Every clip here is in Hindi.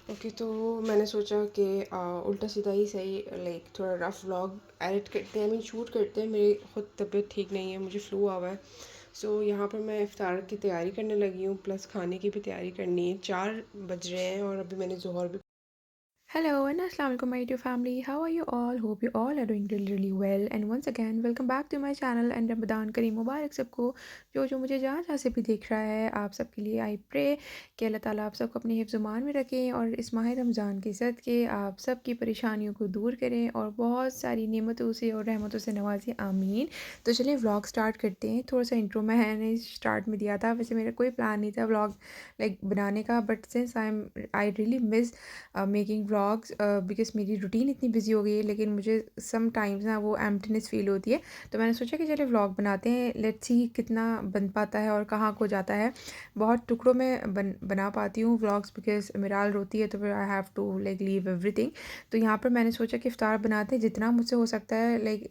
ओके, तो मैंने सोचा कि उल्टा सीधा ही सही, लाइक थोड़ा रफ व्लॉग एडिट करते हैं, शूट करते हैं। मेरी ख़ुद तबीयत ठीक नहीं है, मुझे फ़्लू हुआ है। सो यहाँ पर मैं इफ़्तार की तैयारी करने लगी हूँ, प्लस खाने की भी तैयारी करनी है। 4 बज रहे हैं और अभी मैंने ज़ोहर भी। Hello and assalamu alaikum my dear family. How are you all? Hope you all are doing really well. And once again, welcome back to my channel and Ramadan Kareem मुबारक सबको जो मुझे जहाँ जहाँ से भी देख रहा है। आप सबके लिए आई प्रे कि अल्लाह ताला आप सबको अपने हिफ्ज़-ओ-मान में रखें और इस माह रमज़ान के सदक़े आप सबकी परेशानियों को दूर करें और बहुत सारी नेमतों से और रहमतों से नवाजें, आमीन। तो चलिए व्लॉग स्टार्ट करते हैं। थोड़ा सा इंट्रो मैंने स्टार्ट में दिया था, वैसे मेरा कोई प्लान नहीं था व्लॉग लाइक बनाने का, but since I really miss making vlogs because मेरी रूटीन इतनी बिजी हो गई है, लेकिन मुझे सम टाइम्स ना वो एम्प्टीनेस फ़ील होती है। तो मैंने सोचा कि चलिए व्लॉग बनाते हैं, लेट्स सी कितना बन पाता है और कहाँ को जाता है। बहुत टुकड़ों में बना पाती हूँ व्लॉग्स बिकॉज़ मिराल रोती है, तो फिर I have to like leave everything. तो यहाँ पर मैंने सोचा कि इफ्तार बनाते हैं जितना मुझसे हो सकता है। लाइक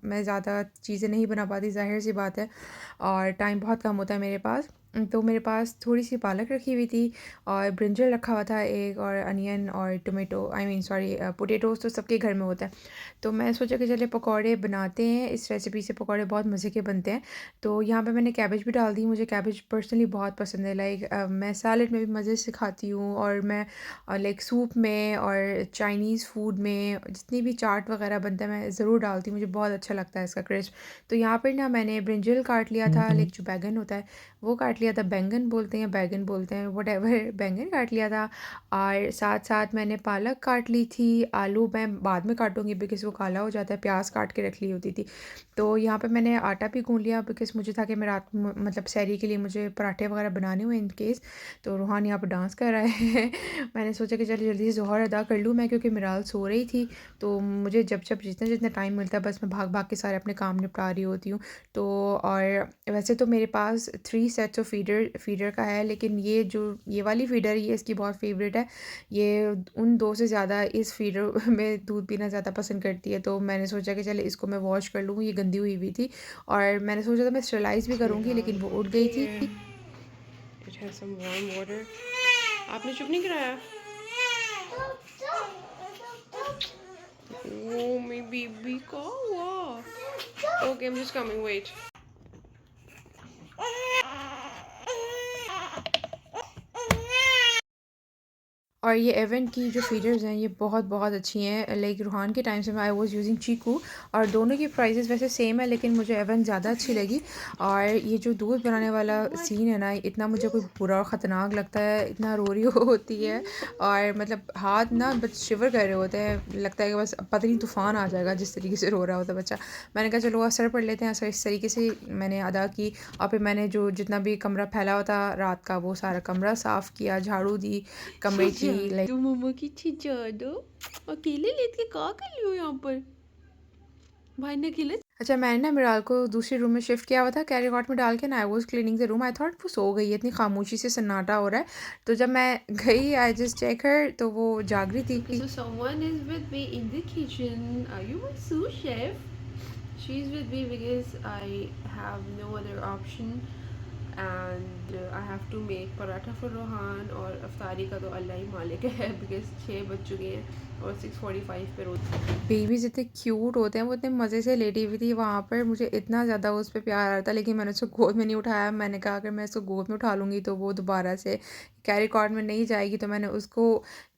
मैं ज़्यादा चीज़ें नहीं बना पाती, ज़ाहिर सी बात है, और टाइम बहुत कम होता है मेरे पास। तो मेरे पास थोड़ी सी पालक रखी हुई थी और ब्रिंजल रखा हुआ था एक, और अनियन और tomato, I mean sorry potatoes तो सबके घर में होता है। तो मैं सोचा कि चलिए पकौड़े बनाते हैं, इस रेसिपी से पकौड़े बहुत मज़े के बनते हैं। तो यहाँ पे मैंने कैबेज भी डाल दी, मुझे कैबेज पर्सनली बहुत पसंद है। लाइक मैं सैलड में भी मज़े से खाती हूँ, और मैं लाइक सूप में और चाइनीज़ फूड में जितनी भी चाट वगैरह बनता है मैं ज़रूर डालती हूँ, मुझे बहुत अच्छा लगता है इसका क्रिस्प। तो यहाँ पर ना मैंने ब्रिंजल काट लिया था, लाइक जो बैंगन होता है वो काट लिया था, बैंगन बोलते हैं बैंगन बोलते हैं व्हाटएवर, बैंगन काट लिया था। और साथ-साथ मैंने पालक काट ली थी, आलू मैं बाद में काटूँगी बिकॉज़ वो काला हो जाता है, प्याज़ काट के रख ली होती थी। तो यहाँ पे मैंने आटा भी गूँध लिया बिकॉज़ मुझे था कि मैं रात म मतलब सहरी के लिए मुझे पराठे वगैरह बनाने हुए इन केस। तो रूहान यहाँ पे डांस कर रहा है। मैंने सोचा कि चलिए जल्दी से ज़ोहर अदा कर लूँ मैं, क्योंकि मिराल सो रही थी। तो मुझे जब-जब जितना-जितना टाइम मिलता है बस मैं भाग-भाग के सारे अपने काम निपटा रही होती हूँ। तो और वैसे तो मेरे पास 3 सेट्स ऑफ फ़ीडर का है, लेकिन ये वाली फ़ीडर ये इसकी बहुत फ़ेवरेट है। ये उन 2 से ज़्यादा इस फ़ीडर में दूध पीना ज़्यादा पसंद करती है। तो मैंने सोचा कि चलो इसको मैं वॉश कर लूँ, ये गंदी हुई हुई थी, और मैंने सोचा था मैं स्टरलाइज़ भी करूँगी, लेकिन वो उठ गई थी। It has some warm water. आपने चुप नहीं कराया? ओ मेरी बेबी का हुआ। Okay, I am just coming, wait. और ये एवन की जो फ़ीडर्स हैं ये बहुत बहुत अच्छी हैं। लाइक रूहान के टाइम से मैं आई वाज़ यूजिंग चीकू, और दोनों की प्राइसेस वैसे सेम है, लेकिन मुझे एवन ज़्यादा अच्छी लगी। और ये जो दूध बनाने वाला सीन है ना, इतना मुझे कोई बुरा और ख़तरनाक लगता है, इतना रो रही होती है, और मतलब हाथ ना बस शिवर कर रहे होते हैं, लगता है कि बस पता नहीं तूफ़ान आ जाएगा जिस तरीके से रो रहा होता है बच्चा। मैंने कहा चलो असर पढ़ लेते हैं, असर इस तरीके से मैंने अदा की। और फिर मैंने जो जितना भी कमरा फैला हुआ था रात का, वो सारा कमरा साफ़ किया, झाड़ू दी कमरे की, लाइक। तो मम्मा की छिचा दो। अकेले लेट के क्या कर लियो यहाँ पर? भाई ने अकेले। अच्छा, मैंने ना मिराल को दूसरे रूम में शिफ्ट किया हुआ था कैरी कॉट में डाल के, ना I was cleaning the room, I thought वो सो गई है, इतनी खामोशी से सन्नाटा हो रहा है। तो जब मैं गई आई जस्ट चेक हर, तो वो जाग रही Okay, थी। so someone is with me in the kitchen. Are you my sous chef? She's with me because I have no other option, and I have to make paratha for Rohan, और अफ्तारी का तो अल्लाह ही मालिक है because 6 बज चुके हैं और 6:45 पे रोज। बेबीज़ इतने क्यूट होते हैं, वो इतने मज़े से लेटी हुई थी वहाँ पर, मुझे इतना ज़्यादा उस पे प्यार आ रहा था, लेकिन मैंने उसको गोद में नहीं उठाया। मैंने कहा अगर मैं इसको गोद में उठा लूँगी तो वो दोबारा से कैरी कॉट में नहीं जाएगी, तो मैंने उसको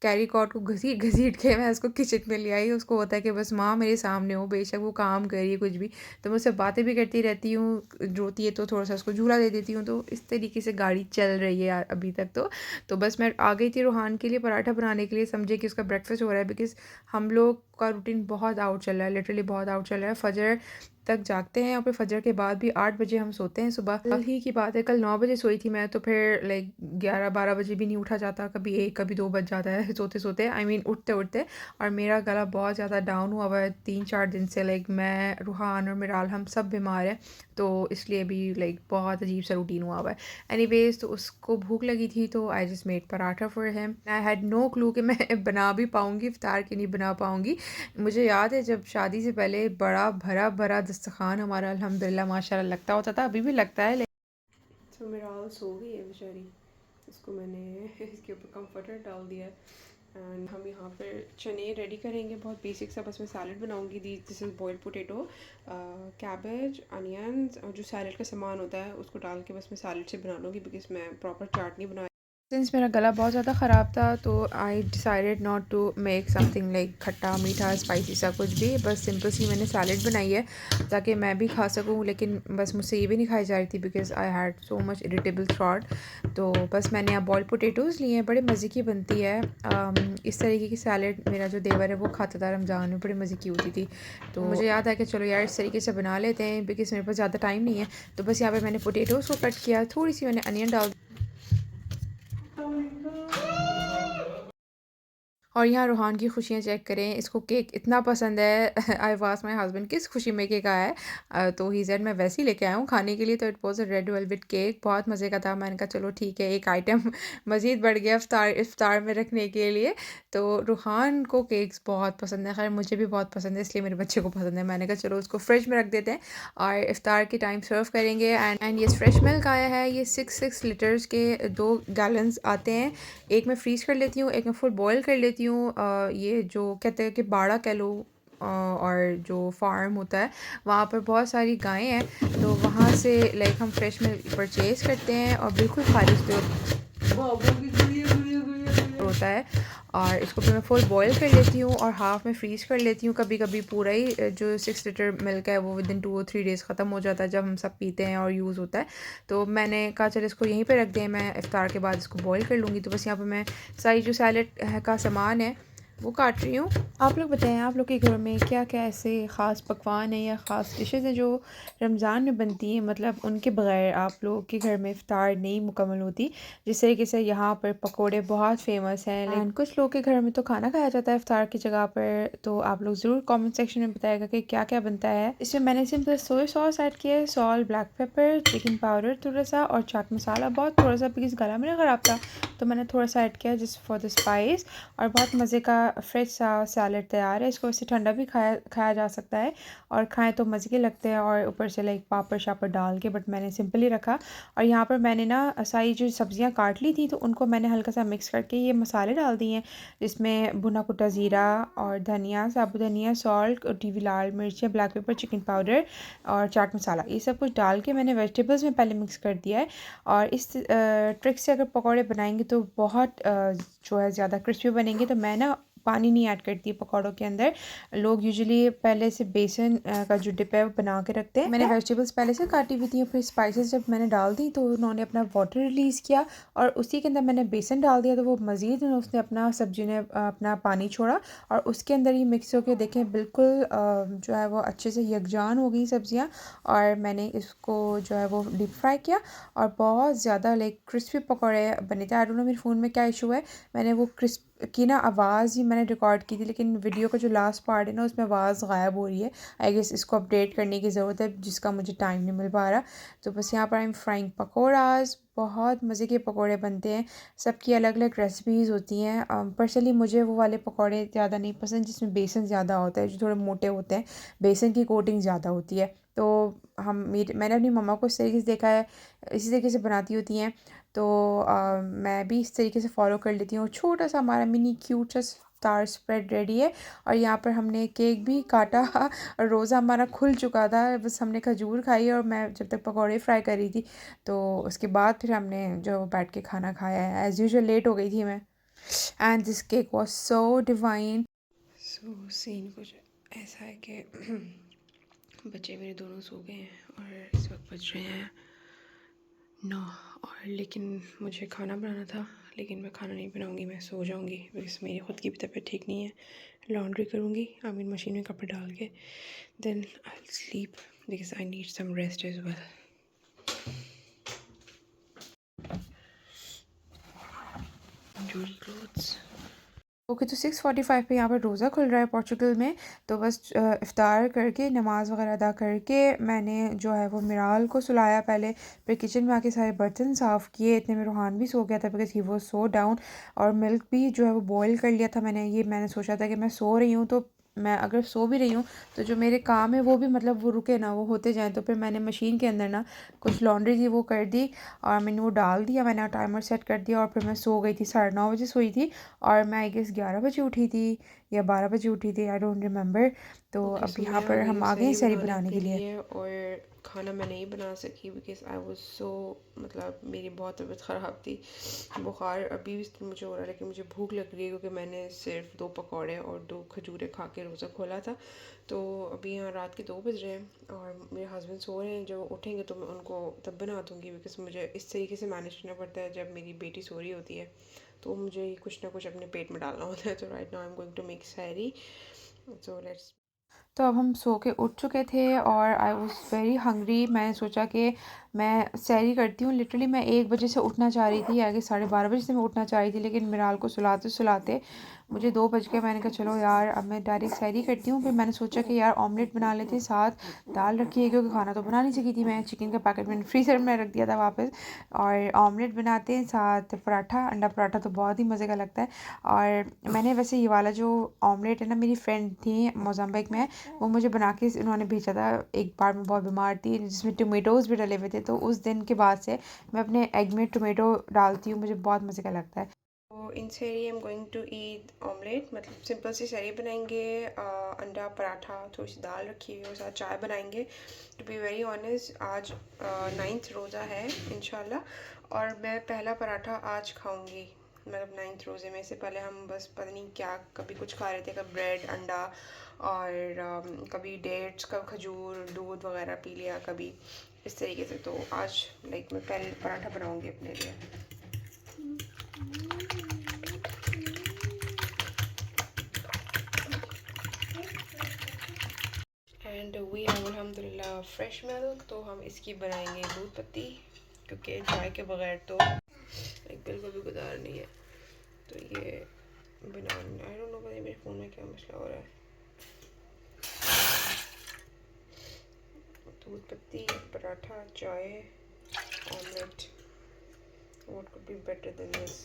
कैरी कॉट को घसीट-घसीट के मैं उसको किचन में ले आई। उसको होता है कि बस माँ मेरे सामने हो, बेशक वो काम कर रही है कुछ भी, तो मैं उससे बातें भी करती रहती हूँ, रोती है तो थोड़ा-सा उसको झूला दे देती हूँ। तो इस तरीके से गाड़ी चल रही है अभी तक तो। तो बस मैं आ गई थी रूहान के लिए पराठा बनाने के लिए, समझे कि उसका ब्रेकफ़ास्ट हो रहा है, बिकॉज़ हम लोग का रूटीन बहुत आउट चल रहा है, लिटरली बहुत आउट चल रहा है। फ़जर तक जागते हैं और फिर फ़जर के बाद भी 8 बजे हम सोते हैं सुबह। कल ही की बात है, कल 9 बजे सोई थी मैं, तो फिर लाइक 11-12 बजे भी नहीं उठा जाता, कभी 1 कभी 2 बज जाता है सोते-सोते, आई मीन उठते-उठते। और मेरा गला बहुत ज़्यादा डाउन हुआ हुआ है 3-4 दिन से, लाइक मैं, रूहान और मिराल हम सब बीमार हैं, तो इसलिए भी लाइक बहुत अजीब सा रूटीन हुआ हुआ है। एनीवेज़, तो उसको भूख लगी थी तो I just made paratha for him. I had no clue कि मैं बना भी पाऊँगी, इफ्तार की नहीं बना पाऊँगी। मुझे याद है जब शादी से पहले बड़ा भरा-भरा दस्तरख़्वान हमारा अल्हम्दुलिल्लाह माशाल्लाह लगता होता था, अभी भी लगता है। तो मेरा सो गई है बेचारी। इसको मैंने इसके ऊपर कंफर्टर डाल दिया है। एंड हम यहाँ पर चने रेडी करेंगे, बहुत बेसिक सा। बस मैं सैलड बनाऊँगी। This is boiled potato, cabbage, onions और जो सैलड का सामान होता है उसको डाल के बस मैं सैलड से बना लूँगी, बिकॉज़ मैं प्रॉपर चाट नहीं बना। सिंस मेरा गला बहुत ज़्यादा ख़राब था तो I decided not to make something like khatta meetha spicy सा कुछ भी, बस सिंपल सी मैंने सैलड बनाई है ताकि मैं भी खा सकूं। लेकिन बस मुझसे ये भी नहीं खाई जा रही थी because I had so much irritable throat. तो बस मैंने यहाँ बॉइल्ड पोटैटोज़ लिए हैं, बड़े मज़े की बनती है। इस तरीके की सैलड मेरा जो देवर है वो खाता था रमज़ान में, बड़ी मज़े की होती थी। तो मुझे याद है कि चलो यार इस तरीके से बना लेते हैं, बिकॉज़ मेरे पास ज़्यादा टाइम नहीं है। तो बस यहाँ पर मैंने पोटैटोज़ को कट किया, थोड़ी सी मैंने अनियन डाल और यहाँ रूहान की खुशियाँ चेक करें, इसको केक इतना पसंद है। आई वास्क्ड माय हस्बैंड किस खुशी में केक आया है, तो ही सेड मैं वैसे ही लेके आया हूँ खाने के लिए। तो it was a red velvet cake, बहुत मज़े का था। मैंने कहा चलो ठीक है, एक आइटम मज़ीद बढ़ गया इफ्तार में रखने के लिए। तो रूहान को केक्स बहुत पसंद है, खैर मुझे भी बहुत पसंद है, इसलिए मेरे बच्चे को पसंद है। मैंने कहा चलो उसको फ्रिज में रख देते हैं और इफ्तार के टाइम सर्व करेंगे। एंड ये फ्रेश मिल्क आया है, ये 6 लीटर्स के 2 गैलन्स आते हैं। एक मैं फ्रीज़ कर लेती हूँ, एक मैं फुल बॉयल कर लेती हूँ। ये जो कहते हैं कि बाड़ा कह लो, और जो फार्म होता है वहाँ पर बहुत सारी गायें हैं, तो वहाँ से लाइक हम फ्रेश मिल्क परचेज़ करते हैं और बिल्कुल खारिज पे होता है। और इसको फिर मैं फुल बॉयल कर लेती हूँ और हाफ़ में फ्रीज़ कर लेती हूँ। कभी कभी पूरा ही जो 6 लीटर मिल्क है वो विदिन 2 और 3 डेज़ ख़त्म हो जाता है जब हम सब पीते हैं और यूज़ होता है। तो मैंने कहा चलो इसको यहीं पे रख दें, मैं इफ्तार के बाद इसको बॉयल कर लूँगी। तो बस यहाँ पे मैं सारी जो सैलड का सामान है वो काट रही हूँ। आप लोग बताएं, आप लोग के घर में क्या क्या ऐसे ख़ास पकवान हैं या ख़ास डिशेज़ हैं जो रमज़ान में बनती हैं, मतलब उनके बगैर आप लोगों के घर में इफ्तार नहीं मुकम्मल होती। जिस तरीके से यहाँ पर पकोड़े बहुत फेमस हैं, लेकिन कुछ लोगों के घर में तो खाना खाया जाता है इफ्तार की जगह पर। तो आप लोग ज़रूर कमेंट सेक्शन में बताएगा कि क्या क्या बनता है। इसमें मैंने सिंपल सोया सॉस ऐड किया है, salt, black pepper, chicken powder थोड़ा सा और चाट मसाला बहुत थोड़ा सा, बिकॉज़ गला मेरा ख़राब था तो मैंने थोड़ा सा ऐड किया जस्ट फॉर द स्पाइस। और बहुत मज़े का फ्रेश सा सैलड तैयार है। इसको इससे ठंडा भी खाया खाया जा सकता है और खाएं तो मज़े के लगते हैं, और ऊपर से लाइक पापड़ शापड़ डाल के, बट मैंने सिंपल ही रखा। और यहाँ पर मैंने ना सारी जो सब्ज़ियाँ काट ली थी तो उनको मैंने हल्का सा मिक्स करके ये मसाले डाल दिए हैं, जिसमें भुना कुटा ज़ीरा और धनिया, साबुत धनिया, सॉल्ट, कटी हुई लाल मिर्चें, ब्लैक पेपर, चिकन पाउडर और चाट मसाला, ये सब कुछ डाल के मैंने वेजिटेबल्स में पहले मिक्स कर दिया है। और इस ट्रिक से अगर पकौड़े बनाएंगे तो बहुत जो है ज़्यादा क्रिस्पी बनेंगे। तो मैं ना पानी नहीं ऐड करती पकौड़ों के अंदर। लोग यूजुअली पहले से बेसन का जो डिप है वो बना के रखते हैं। मैंने वेजिटेबल्स पहले से काटी हुई थी, फिर स्पाइसेस जब मैंने डाल दी तो उन्होंने अपना वाटर रिलीज़ किया और उसी के अंदर मैंने बेसन डाल दिया, तो वो मज़ीद उसने अपना सब्जी ने अपना पानी छोड़ा और उसके अंदर ही मिक्स होकर देखें बिल्कुल जो है वो अच्छे से यकजान हो गई सब्जियाँ। और मैंने इसको जो है वो डीप फ्राई किया और बहुत ज़्यादा लाइक क्रिस्पी पकौड़े बने थे। आई डोंट नो मेरे फ़ोन में क्या इशू है, मैंने वो क्रिस्प की ना आवाज़ ही मैंने रिकॉर्ड की थी, लेकिन वीडियो का जो लास्ट पार्ट है ना उसमें आवाज़ गायब हो रही है। आई गेस इसको अपडेट करने की ज़रूरत है, जिसका मुझे टाइम नहीं मिल पा रहा। तो बस यहाँ पर आई एम फ्राइंग पकौड़ाज, बहुत मज़े के पकौड़े बनते हैं, सबकी अलग अलग रेसिपीज़ होती हैं। पर्सनली मुझे वो वाले पकौड़े ज़्यादा नहीं पसंद जिसमें बेसन ज़्यादा होता है, जो थोड़े मोटे होते हैं, बेसन की कोटिंग ज़्यादा होती है। तो मैंने अपनी मम्मा को इस तरीके से देखा है, इसी तरीके से बनाती होती हैं। तो मैं भी इस तरीके से फॉलो कर लेती हूँ। छोटा सा हमारा मिनी क्यूट सा इफ्तार स्प्रेड रेडी है। और यहाँ पर हमने केक भी काटा और रोज़ा हमारा खुल चुका था, बस हमने खजूर खाई और मैं जब तक पकौड़े फ्राई कर रही थी, तो उसके बाद फिर हमने जो बैठ के खाना खाया है। एज़ यूजुअल लेट हो गई थी मैं। And this cake was so divine. So scene कुछ ऐसा है कि बच्चे मेरे दोनों सो गए हैं और इस वक्त बज रहे हैं 9। और लेकिन मुझे खाना बनाना था, लेकिन मैं खाना नहीं बनाऊंगी, मैं सो जाऊंगी बिकॉज मेरी ख़ुद की भी तबीयत ठीक नहीं है। लॉन्ड्री करूंगी, आई मीन मशीन में कपड़े डाल के, then I will sleep because I need some rest as well. जूरी क्लोथ्स। ओके, तो 6:45 पे यहाँ पर रोज़ा खुल रहा है पोर्चुगल में। तो बस इफ़्तार करके नमाज़ वगैरह अदा करके मैंने जो है वो मिराल को सुलाया पहले, फिर किचन में आके सारे बर्तन साफ़ किए। इतने में रूहान भी सो गया था बिकॉज़ ही वो सो डाउन। और मिल्क भी जो है वो बॉयल कर लिया था मैंने। ये मैंने सोचा था कि मैं सो रही हूँ तो मैं अगर सो भी रही हूँ तो जो मेरे काम है वो भी मतलब वो रुके ना, वो होते जाएँ। तो फिर मैंने मशीन के अंदर ना कुछ लॉन्ड्री थी वो कर दी और मैंने वो डाल दिया, मैंने टाइमर सेट कर दिया और फिर मैं सो गई थी। 9:30 बजे सोई थी और मैं आई गेस 11 बजे उठी थी या 12 बजे उठी थी, आई डोंट रिमेंबर। तो ओके, अब सो यहाँ मैं आ पर गई हम हूँ आ गए हैं सहरी सहरी बनाने बनाने अपने के लिए। लिए, और खाना मैं नहीं बना सकी बिकॉज़ आई वाज सो, मतलब मेरी बहुत तबीयत ख़राब थी, बुखार अभी भी मुझे हो रहा है, लेकिन मुझे भूख लग रही है क्योंकि मैंने सिर्फ 2 पकौड़े और 2 खजूरें खा के रोज़ा खोला था। तो अभी यहाँ रात के 2 बज रहे हैं और मेरे हस्बैंड सो रहे हैं। जब उठेंगे तो मैं उनको तब बना दूँगी, बिकॉज़ मुझे इस तरीके से मैनेज करना पड़ता है जब मेरी बेटी सो रही होती है, तो मुझे कुछ ना कुछ अपने पेट में डालना होता है। तो right now I am going to make sehri, so let's. तो अब हम सो के उठ चुके थे और आई वॉज़ वेरी हंग्री। मैंने सोचा कि मैं सैरी करती हूँ। लिटरली मैं 1 बजे से उठना चाह रही थी, आगे 12:30 बजे से मैं उठना चाह रही थी, लेकिन मिराल को सुलाते सुलाते मुझे 2 बज गए। मैंने कहा चलो यार अब मैं डायरेक्ट सैरी करती हूँ। फिर मैंने सोचा कि यार ऑमलेट बना लेते हैं, साथ दाल रखी है क्योंकि खाना तो बना नहीं सकी थी मैं। चिकन का पैकेट मैंने फ्रीज़र में रख दिया था वापस, और ऑमलेट बनाते हैं साथ पराठा, अंडा पराठा तो बहुत ही मज़े का लगता है। और मैंने वैसे ये वाला जो ऑमलेट है ना, मेरी फ्रेंड थी मोज़ाम्बिक में, वो मुझे बना के उन्होंने भेजा था। एक बार मैं बहुत बीमार थी जिसमें टमेटोज़ भी डले हुए थे, तो उस दिन के बाद से मैं अपने एग में टमेटो डालती हूँ, मुझे बहुत मज़े का लगता है। तो in sehri I am going to eat omelette, मतलब सिंपल सी सहरी बनाएंगे। अंडा पराठा, थोड़ी सी दाल रखी हुई है और साथ चाय बनाएंगे। टू बी वेरी ऑनेस्ट, आज 9th रोज़ा है इंशाल्लाह, और मैं पहला पराठा आज खाऊंगी, मतलब 9th रोज़े में। से पहले हम बस पता नहीं क्या कभी कुछ खा रहे थे, कभी ब्रेड अंडा और कभी डेट्स, कभी खजूर दूध वगैरह पी लिया कभी, इस तरीके से। तो आज लाइक मैं पहले पराठा बनाऊंगी अपने लिए। एंड वी हैव अल्हम्दुलिल्लाह फ्रेश मिल्क, तो हम इसकी बनाएंगे दूध पत्ती, क्योंकि चाय के बगैर तो एक बिल्कुल भी गुजार नहीं है। तो ये बनाना, आई डोंट नो पता मेरे फ़ोन में क्या मसला हो रहा है। दूध पत्ती, पराठा, चाय, omelette, what could be better than this.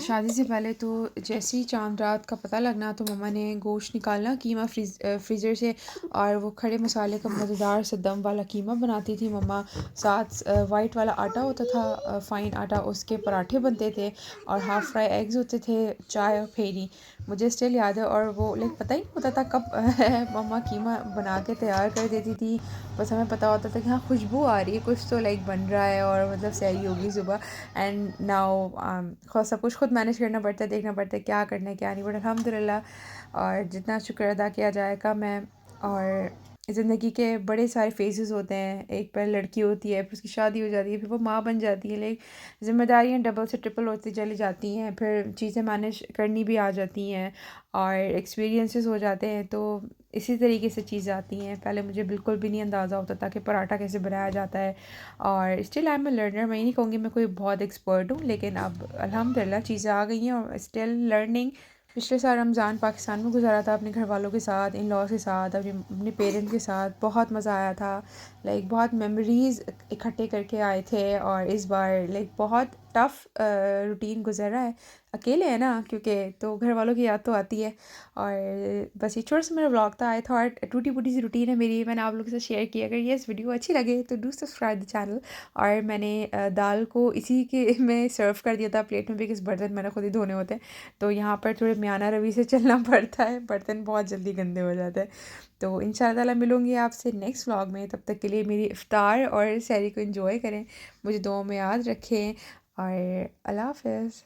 शादी से पहले तो जैसे ही चांद रात का पता लगना तो मम्मा ने गोश्त निकालना, कीमा फ्रीज़र से, और वो खड़े मसाले का मज़ेदार सा दम वाला कीमा बनाती थी मम्मा। साथ वाइट वाला आटा होता था, फ़ाइन आटा, उसके पराठे बनते थे और हाफ़ फ्राई एग्स होते थे, चाय और फेरी। मुझे स्टिल याद है, और वो लाइक पता ही नहीं होता था कब मम्मा कीमा बना के तैयार कर देती थी। बस हमें पता होता था कि हाँ खुशबू आ रही है, कुछ तो लाइक बन रहा है और मतलब सहरी होगी सुबह। एंड नाउ खुद सब कुछ खुद मैनेज करना पड़ता है, देखना पड़ता है क्या करना है क्या नहीं, बट अल्हम्दुलिल्लाह और जितना शुक्र अदा किया जाए कम है। और ज़िंदगी के बड़े सारे फेजेस होते हैं, एक पहले लड़की होती है, फिर उसकी शादी हो जाती है, फिर वो माँ बन जाती है, लाइक ज़िम्मेदारियाँ डबल से ट्रिपल होती चली जाती हैं, फिर चीज़ें मैनेज करनी भी आ जाती हैं और एक्सपीरियंसेस हो जाते हैं। तो इसी तरीके से चीज़ें आती हैं। पहले मुझे बिल्कुल भी नहीं अंदाज़ा होता था कि पराठा कैसे बनाया जाता है, और still I am a learner. मैं ये नहीं कहूँगी मैं कोई बहुत एक्सपर्ट हूँ, लेकिन अब अल्हम्दुलिल्लाह चीज़ें आ गई हैं और स्टिल लर्निंग। पिछले साल रमज़ान पाकिस्तान में गुजारा था अपने घर वालों के साथ, इन लॉज के साथ, अपने पेरेंट्स के साथ, बहुत मज़ा आया था। लाइक बहुत मेमोरीज़ इकट्ठे करके आए थे, और इस बार लाइक बहुत टफ़ रूटीन गुजर रहा है। अकेले हैं ना, क्योंकि तो घर वालों की याद तो आती है। और बस ये छोटा सा मेरा व्लॉग था, आई थॉट टूटी फूटी सी रूटीन है मेरी, मैंने आप लोगों के साथ शेयर किया। अगर ये इस वीडियो अच्छी लगे तो डू सब्सक्राइब द चैनल। और मैंने दाल को इसी के में सर्व कर दिया था प्लेट में, बिकॉज बर्तन मैंने खुद ही धोने होते हैं, तो यहाँ पर थोड़े म्याना रवि से चलना पड़ता है, बर्तन बहुत जल्दी गंदे हो जाते हैं। तो इंशाल्लाह ताला मिलूँगी आपसे नेक्स्ट व्लॉग में, तब तक के लिए मेरी इफ्तार और सहरी को एंजॉय करें, मुझे दुआओं में याद रखें, और अल्लाह हाफ़िज़।